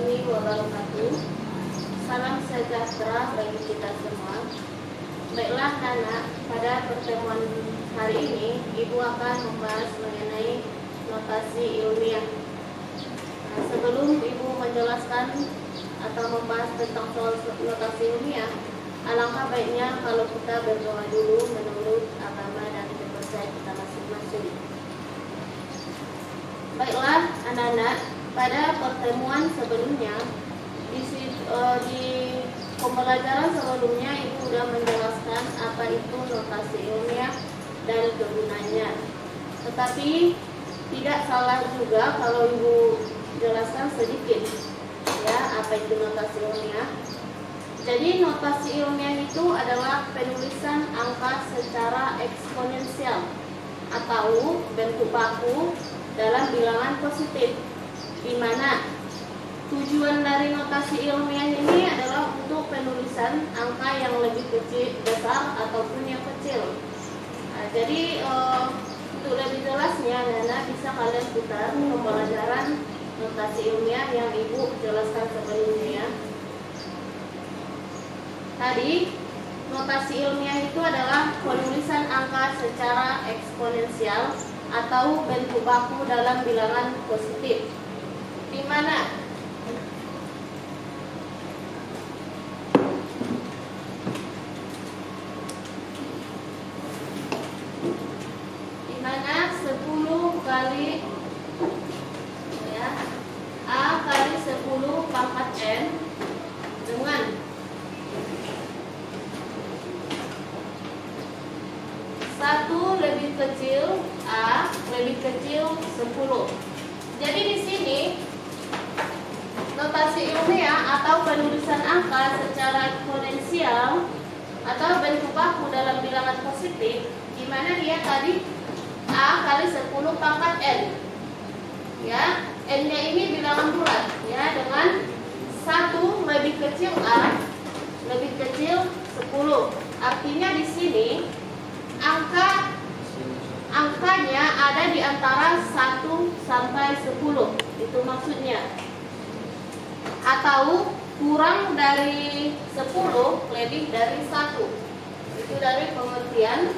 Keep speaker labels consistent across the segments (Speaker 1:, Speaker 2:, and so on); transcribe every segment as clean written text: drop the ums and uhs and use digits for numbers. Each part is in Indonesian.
Speaker 1: warahmatullahi wabarakatuh. Salam sejahtera bagi kita semua. Baiklah Nana, pada pertemuan hari ini Ibu akan membahas mengenai notasi ilmiah. Sebelum Ibu menjelaskan atau membahas tentang soal notasi ilmiah, alangkah baiknya kalau kita berdoa dulu menurut agama dan kepercayaan kita masing-masing. Baiklah anak-anak, pada pertemuan sebelumnya di pembelajaran sebelumnya Ibu sudah menjelaskan apa itu notasi ilmiah dan kegunaannya. Tetapi tidak salah juga kalau Ibu jelaskan sedikit ya apa itu notasi ilmiah. Jadi notasi ilmiah itu adalah penulisan angka secara eksponensial atau bentuk baku dalam bilangan positif, di mana tujuan dari notasi ilmiah ini adalah untuk penulisan angka yang lebih kecil, besar ataupun yang kecil. Jadi untuk lebih jelasnya, Nana bisa kalian putar pembelajaran notasi ilmiah yang Ibu jelaskan sebelumnya ya. Tadi notasi ilmiah itu adalah penulisan angka secara eksponensial atau bentuk baku dalam bilangan positif, di mana dimana 10 kali ya, A kali 10 pangkat N dengan 1 lebih kecil A lebih kecil 10. Jadi di sini notasi ilmiah atau penulisan angka secara eksponensial atau bentuk baku dalam bilangan positif, di mana dia tadi A kali 10 pangkat N. Ya, N-nya ini bilangan bulat ya, dengan 1 lebih kecil A lebih kecil 10. Artinya di sini angkanya ada di antara 1 sampai 10. Itu maksudnya. Atau kurang dari 10 lebih dari 1. Itu dari pengertian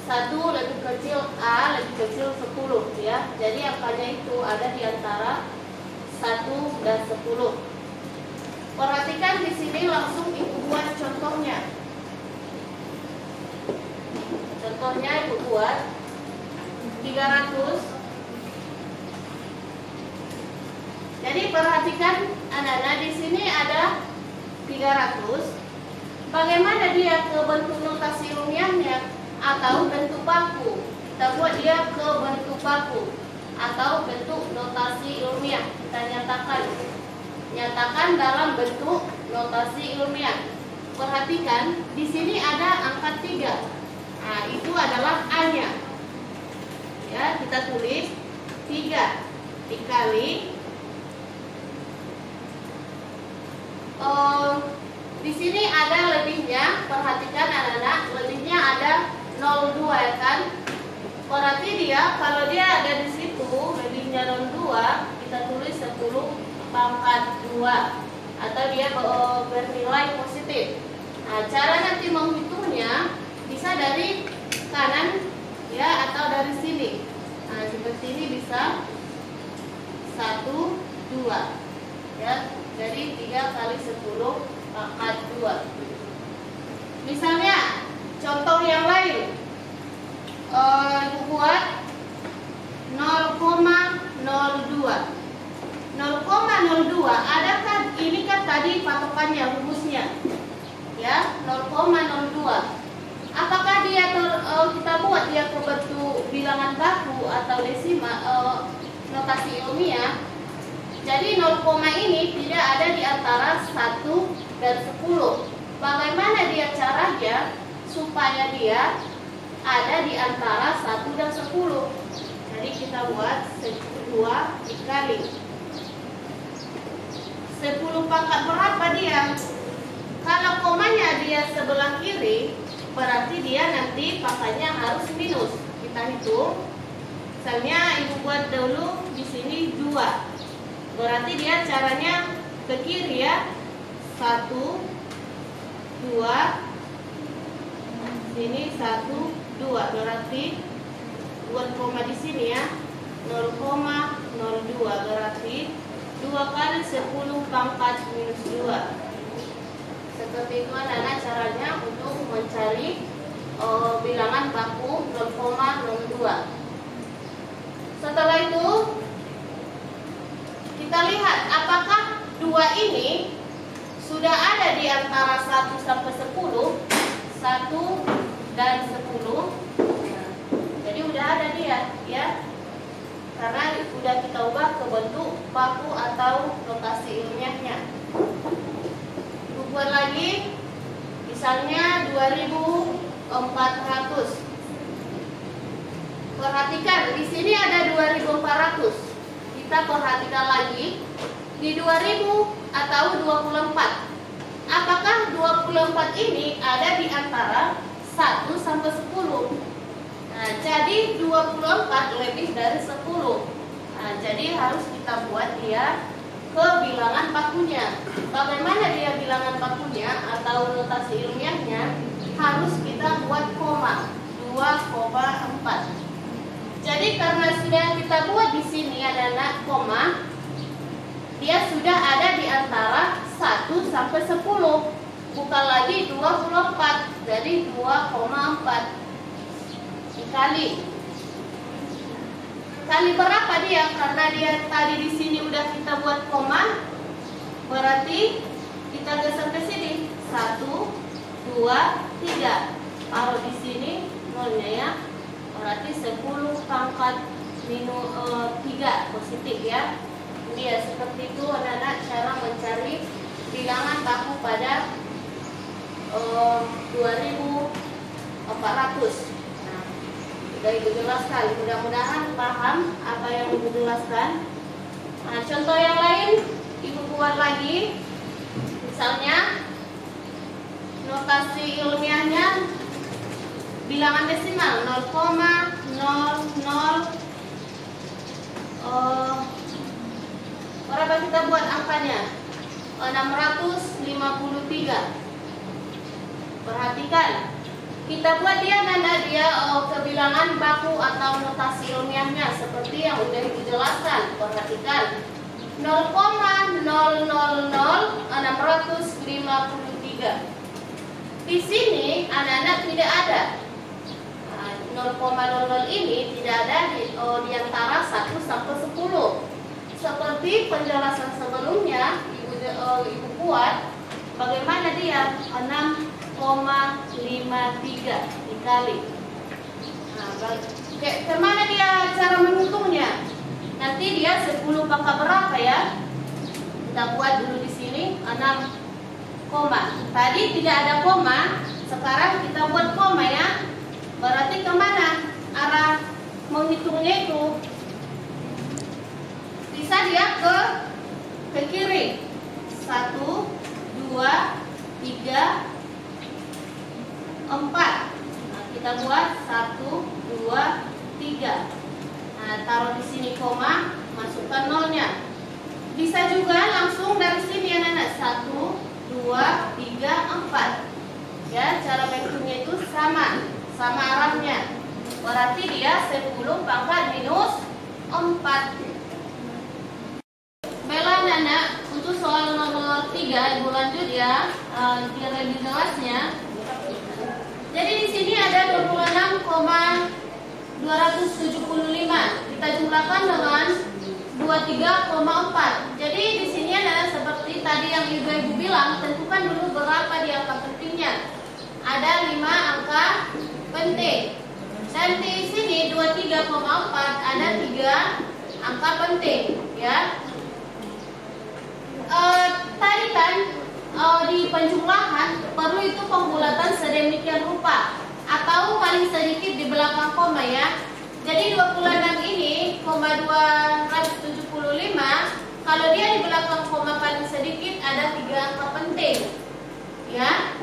Speaker 1: 1 lebih kecil A lebih kecil 10 ya. Jadi angkanya itu ada di antara 1 dan 10. Perhatikan di sini, langsung Ibu buat contohnya. Contohnya Ibu buat 300. Jadi perhatikan anak-anak, di sini ada 300. Bagaimana dia ke bentuk notasi ilmiahnya atau bentuk baku? Kita buat dia ke bentuk baku atau bentuk notasi ilmiah. Kita nyatakan dalam bentuk notasi ilmiah. Perhatikan di sini ada angka 3. Nah, itu adalah A-nya. Ya, kita tulis 3 dikali di sini ada lebihnya. Perhatikan anak-anak, lebihnya ada 02 ya kan? Berarti dia kalau dia ada di situ lebihnya 02, kita tulis 10 pangkat 2 atau dia bernilai positif. Nah, cara nanti menghitungnya bisa dari kanan ya atau dari sini. Nah, seperti ini bisa 1, 2 ya. Jadi 3 kali 10 pangkat 2. Misalnya contoh yang lain, Ibu buat 0,02. 0,02 adakah ini kan tadi patokannya, rumusnya ya, 0,02. Apakah dia kita buat dia ke bentuk bilangan baku atau desimal notasi ilmiah? Jadi 0, ini tidak ada di antara 1 dan 10. Bagaimana dia caranya supaya dia ada di antara 1 dan 10? Jadi kita buat 2 dikali 10 pangkat berapa dia? Kalau komanya dia sebelah kiri, berarti dia nanti pangkatnya harus minus. Kita hitung. Misalnya Ibu buat dulu di sini 2. Berarti dia caranya ke kiri ya. 1, 2, sini 1, 2. Berarti buat koma di sini ya. 0,02 berarti 2 kali 10 pangkat minus 2. Seperti itu anak-anak caranya untuk mencari bilangan baku 0,02. Setelah itu kita lihat apakah 2 ini sudah ada di antara 1 sampai 10, 1 dan 10. Jadi udah ada dia ya. Karena sudah kita ubah ke bentuk baku atau notasi ilmiahnya. Buat lagi, misalnya 2400. Perhatikan, di sini ada 2400. Kita perhatikan lagi di 2000 atau 24. Apakah 24 ini ada di antara 1 sampai 10? Nah, jadi 24 lebih dari 10. Nah, jadi harus kita buat dia ke bilangan bakunya. Bagaimana dia bilangan bakunya atau notasi ilmiahnya? Harus kita buat koma 2,4. Jadi karena sudah kita buat di sini ada koma, dia sudah ada di antara 1 sampai 10. Bukan lagi 24, jadi 2,4. Dikali berapa dia? Karena dia tadi di sini udah kita buat koma, berarti kita geser ke sini 1, 2, 3. Taruh di sini nolnya ya. Berarti 10 pangkat minus 3 positif ya. Ini ya seperti itu anak-anak cara mencari bilangan baku pada 2400. Sudah Ibu jelaskan, mudah-mudahan paham apa yang Ibu jelaskan. Nah, contoh yang lain Ibu buat lagi. Misalnya notasi ilmiahnya bilangan desimal 0,00 berapa kita buat angkanya? 653. Perhatikan, kita buat dia ke bilangan baku atau notasi ilmiahnya seperti yang udah dijelaskan. Perhatikan 0,000,653. Di sini anak-anak tidak ada. 0,00 ini tidak ada di antara 1 sampai 10. Seperti penjelasan sebelumnya Ibu buat bagaimana dia 6,53 dikali. Nah, kemana dia cara menghitungnya? Nanti dia 10 pangkat berapa ya? Kita buat dulu di sini 6 koma. Tadi tidak ada koma, sekarang kita buat koma ya. Berarti kemana arah menghitungnya itu? Bisa dia ke kiri. 1, 2, 3, 4. Nah, kita buat 1, 2, 3. Nah, taruh di sini koma, masukkan nolnya. Bisa juga langsung dari sini ya anak. 1, 2, 3, 4. Ya, cara menghitungnya itu sama arahnya. Berarti dia 10 pangkat minus 4. Baiklah anak, untuk soal nomor 3 Ibu lanjut ya, biar lebih jelasnya. Jadi di sini ada 26,275. Kita jumlahkan dengan 23,4. Jadi di sini adalah seperti tadi yang Ibu bilang, tentukan dulu berapa di angka pentingnya. Ada 5 angka penting. Dan di sini 23,4 ada 3 angka penting, ya. Tadi kan di penjumlahan perlu itu pembulatan sedemikian rupa atau paling sedikit di belakang koma ya. Jadi 26 ini, 275, kalau dia di belakang koma paling sedikit ada 3 angka penting, ya.